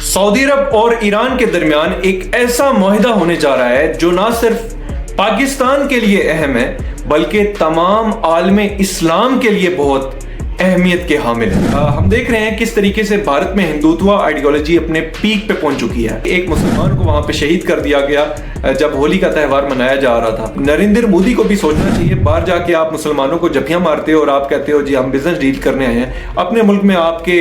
Saudi अरब और Iran के दरमियान एक ऐसा मुआहिदा होने जा रहा है जो ना सिर्फ पाकिस्तान के लिए अहम है बल्कि तमाम आलम इस्लाम के लिए बहुत अहमियत के हामिल है। हम देख रहे हैं किस तरीके से भारत में हिंदुत्व आइडियोलॉजी अपने पीक पे पहुंच चुकी है। एक मुसलमान को वहां पे शहीद कर दिया गया जब होली का त्यौहार मनाया जा रहा था। नरेंद्र मोदी को भी सोचना चाहिए, बाहर जाके आप मुसलमानों को जफियां मारते हो और आप कहते हो जी हम बिजनेस डील करने आए हैं। अपने मुल्क में आपके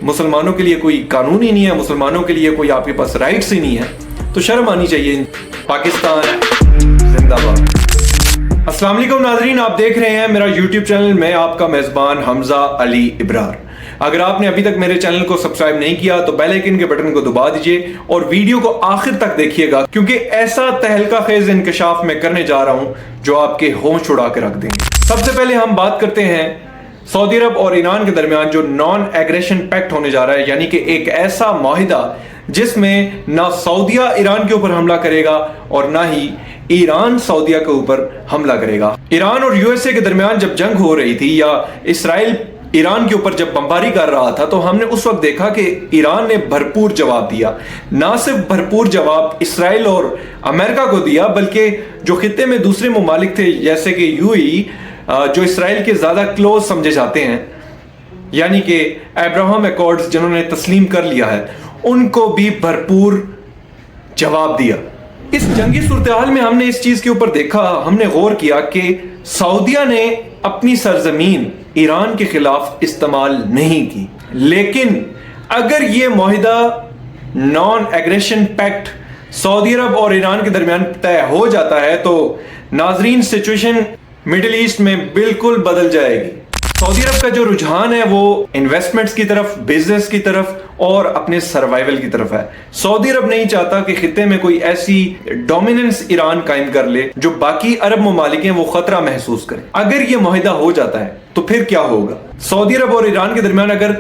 मुसलमानों के लिए कोई कानून ही नहीं है, मुसलमानों के लिए कोई आपके पास राइट्स ही नहीं है, तो शर्म आनी चाहिए। पाकिस्तान जिंदाबाद। अस्सलाम वालेकुम नाज़रीन, आप देख रहे हैं मेरा YouTube चैनल। मैं आपका मेज़बान हमजा अली इब्रार। अगर आपने अभी तक मेरे चैनल को सब्सक्राइब नहीं किया तो बेल आइकन के बटन को दबा दीजिए और वीडियो को आखिर तक देखिएगा, क्योंकि ऐसा तहलका खेज इंकशाफ मैं करने जा रहा हूं जो आपके होश उड़ा के रख देंगे। सबसे पहले हम बात करते हैं सऊदी अरब और ईरान के दरमियान जो नॉन एग्रेशन पैक्ट होने जा रहा है, यानी कि एक ऐसा मुआहिदा जिसमें ना सऊदीया ईरान के ऊपर हमला करेगा और ना ही ईरान सऊदीया के ऊपर हमला करेगा। ईरान और यूएसए के दरमियान जब जंग हो रही थी या इसराइल ईरान के ऊपर जब बमबारी कर रहा था, तो हमने उस वक्त देखा कि ईरान ने भरपूर जवाब दिया। ना सिर्फ भरपूर जवाब इसराइल और अमेरिका को दिया, बल्कि जो खित्ते में दूसरे ममालिक थे जैसे कि यूएई, जो इसराइल के ज्यादा क्लोज समझे जाते हैं, यानी कि अब्राहम एकॉर्ड्स जिन्होंने तस्लीम कर लिया है, उनको भी भरपूर जवाब दिया। इस जंगी सूरत-ए-हाल में हमने इस चीज के ऊपर देखा, हमने गौर किया कि सऊदीया ने अपनी सरजमीन ईरान के खिलाफ इस्तेमाल नहीं की। लेकिन अगर ये मुआहिदा नॉन एग्रेशन पैक्ट सऊदी अरब और ईरान के दरमियान तय हो जाता है तो नाजरीन सिचुएशन मिडिल ईस्ट में बिल्कुल बदल जाएगी। सऊदी अरब का जो रुझान है वो इन्वेस्टमेंट्स की तरफ, बिजनेस की तरफ और अपने सर्वाइवल की तरफ है। सऊदी अरब नहीं चाहता कि खित्ते में कोई ऐसी डोमिनेंस ईरान कायम कर ले जो बाकी अरब ममालिक हैं वो खतरा महसूस करें। अगर ये मुआहिदा हो जाता है तो फिर क्या होगा? सऊदी अरब और ईरान के दरमियान अगर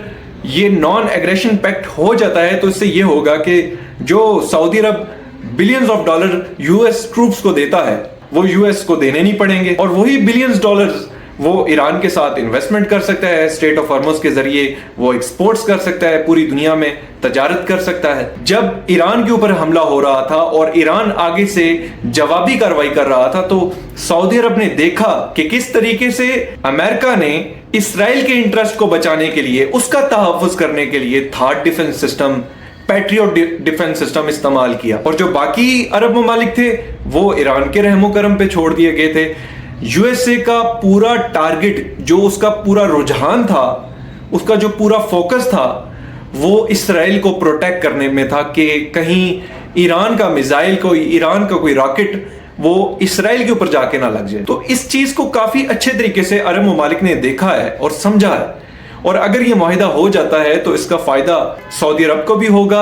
ये नॉन एग्रेशन पैक्ट हो जाता है तो इससे ये होगा कि जो Saudi Arab billions of dollar US troops को देता है वो यूएस को देने नहीं पड़ेंगे और वही बिलियंस डॉलर्स वो ईरान के साथ इन्वेस्टमेंट कर सकता है। स्टेट ऑफ हॉर्मुज़ के जरिए वो एक्सपोर्ट्स कर सकता है, पूरी दुनिया में तजारत कर सकता है। जब ईरान के ऊपर हमला हो रहा था और ईरान आगे से जवाबी कार्रवाई कर रहा था तो सऊदी अरब ने देखा कि किस तरीके से अमेरिका ने इसराइल के इंटरेस्ट को बचाने के लिए, उसका तहफ़्फ़ुज़ करने के लिए third defence system, patriot defence system इस्तेमाल किया और जो बाकी अरब ममालिक थे वो ईरान के रहमो करम पे छोड़ दिए गए थे। यूएसए का पूरा टारगेट, जो उसका पूरा रुझान था, उसका जो पूरा फोकस था वो इसराइल को प्रोटेक्ट करने में था कि कहीं ईरान का मिसाइल, कोई ईरान का कोई रॉकेट वो इसराइल के ऊपर जाके ना लग जाए। तो इस चीज को काफी अच्छे तरीके से अरब ममालिक ने देखा है और समझा है, और अगर ये मुआहिदा हो जाता है तो इसका फायदा सऊदी अरब को भी होगा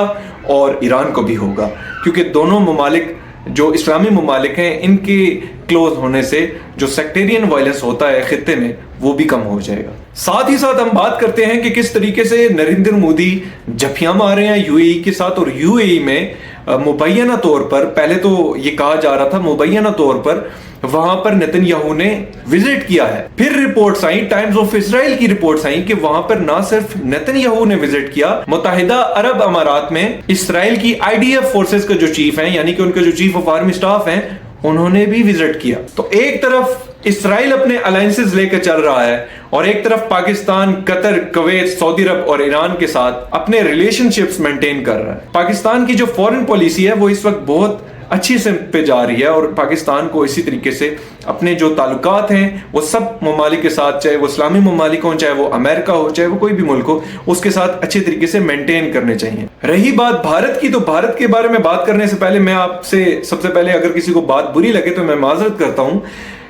और ईरान को भी होगा, क्योंकि दोनों ममालिक जो इस्लामी ममालिक हैं इनके क्लोज होने से जो सेक्टेरियन वायलेंस होता है खित्ते में वो भी कम हो जाएगा। साथ ही साथ हम बात करते हैं कि किस तरीके से नरेंद्र मोदी जफियां मार रहे हैं यूएई के साथ, और यूएई में मुबैना तौर पर, पहले तो ये कहा जा रहा था मुबैना तौर पर वहां पर नेतन्याहू ने विजिट किया है। फिर reports I, times of Israel की रिपोर्ट्स आई कि वहां पर ना सिर्फ नेतन्याहू ने विजिट किया, मुत्तहिदा अरब अमारात में इसराइल की आईडीएफ फोर्सेस का जो चीफ हैं, यानी कि उनके जो चीफ ऑफ आर्मी स्टाफ हैं, उन्होंने भी विजिट किया। तो एक तरफ इसराइल अपने अलायंसेस लेकर चल रहा है और एक तरफ पाकिस्तान, कतर, कुवैत, सऊदी अरब और ईरान के साथ अपने रिलेशनशिप्स मेंटेन कर रहा है। पाकिस्तान की जो फॉरेन पॉलिसी है वो इस वक्त बहुत अच्छी से पे जा रही है और पाकिस्तान को इसी तरीके से अपने जो ताल्लुकात हैं वो सब ममालिक के साथ, चाहे वो इस्लामी ममालिक हो, चाहे वो अमेरिका हो, चाहे वो कोई भी मुल्क हो, उसके साथ अच्छे तरीके से मेंटेन करने चाहिए। रही बात भारत की, तो भारत के बारे में बात करने से पहले मैं आपसे सबसे पहले, अगर किसी को बात बुरी लगे तो मैं माजरत करता हूँ,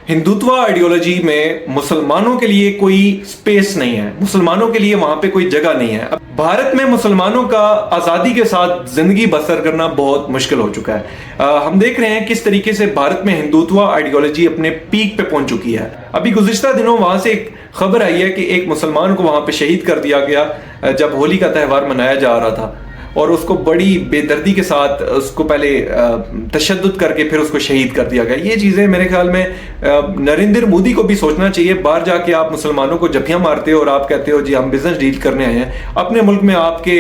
हिंदुत्व आइडियोलॉजी में मुसलमानों के लिए कोई स्पेस नहीं है, मुसलमानों के लिए वहां पे कोई जगह नहीं है। अब भारत में मुसलमानों का आज़ादी के साथ जिंदगी बसर करना बहुत मुश्किल हो चुका है। हम देख रहे हैं किस तरीके से भारत में हिंदुत्व आइडियोलॉजी अपने पीक पे पहुंच चुकी है। अभी गुज़िश्ता दिनों वहां से एक खबर आई है कि एक मुसलमान को वहां पे शहीद कर दिया गया जब होली का त्यौहार मनाया जा रहा था, और उसको बड़ी बेदर्दी के साथ उसको पहले तशद्दुद करके फिर उसको शहीद कर दिया गया। ये चीज़ें मेरे ख्याल में नरेंद्र मोदी को भी सोचना चाहिए। बाहर जाके आप मुसलमानों को जफियां मारते हो और आप कहते हो जी हम बिजनेस डील करने आए हैं। अपने मुल्क में आपके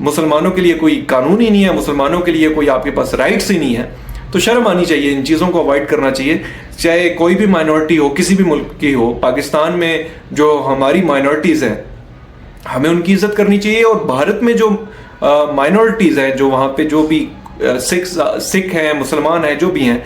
مسلمانوں کے لیے کوئی قانون ہی نہیں ہے, مسلمانوں کے لیے کوئی آپ کے پاس رائٹس ہی نہیں ہے, تو شرم آنی چاہیے, ان چیزوں کو اوائڈ کرنا چاہیے. چاہے کوئی بھی مائنورٹی ہو, کسی بھی ملک کی ہو, پاکستان میں جو ہماری مائنورٹیز ہیں ہمیں ان کی عزت کرنی چاہیے, اور بھارت میں جو مائنورٹیز ہیں, جو وہاں پہ جو بھی سکھ ہیں, مسلمان ہیں, جو بھی ہیں,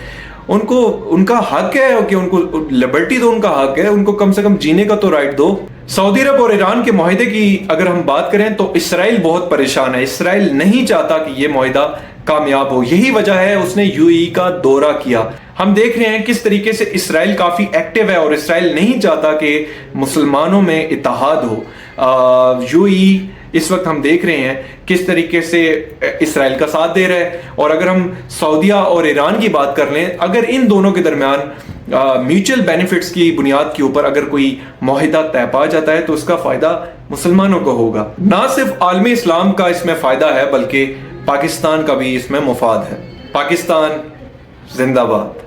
ان کا حق ہے کہ ان کو لبرٹی دو, ان کا حق ہے, ان کو کم سے کم جینے کا تو رائٹ دو. سعودی عرب اور ایران کے معاہدے کی اگر ہم بات کریں تو اسرائیل بہت پریشان ہے. اسرائیل نہیں چاہتا کہ یہ معاہدہ کامیاب ہو, یہی وجہ ہے اس نے یو ای کا دورہ کیا. ہم دیکھ رہے ہیں کس طریقے سے اسرائیل کافی ایکٹیو ہے, اور اسرائیل نہیں چاہتا کہ مسلمانوں میں اتحاد ہو. یو ای اس وقت ہم دیکھ رہے ہیں کس طریقے سے اسرائیل کا ساتھ دے رہا ہے. اور اگر ہم سعودیہ اور ایران کی بات کر لیں, اگر ان دونوں کے درمیان میوچل بینیفٹس کی بنیاد کے اوپر اگر کوئی معاہدہ طے پا جاتا ہے تو اس کا فائدہ مسلمانوں کو ہوگا. نہ صرف عالم اسلام کا اس میں فائدہ ہے بلکہ پاکستان کا بھی اس میں مفاد ہے. پاکستان زندہ باد.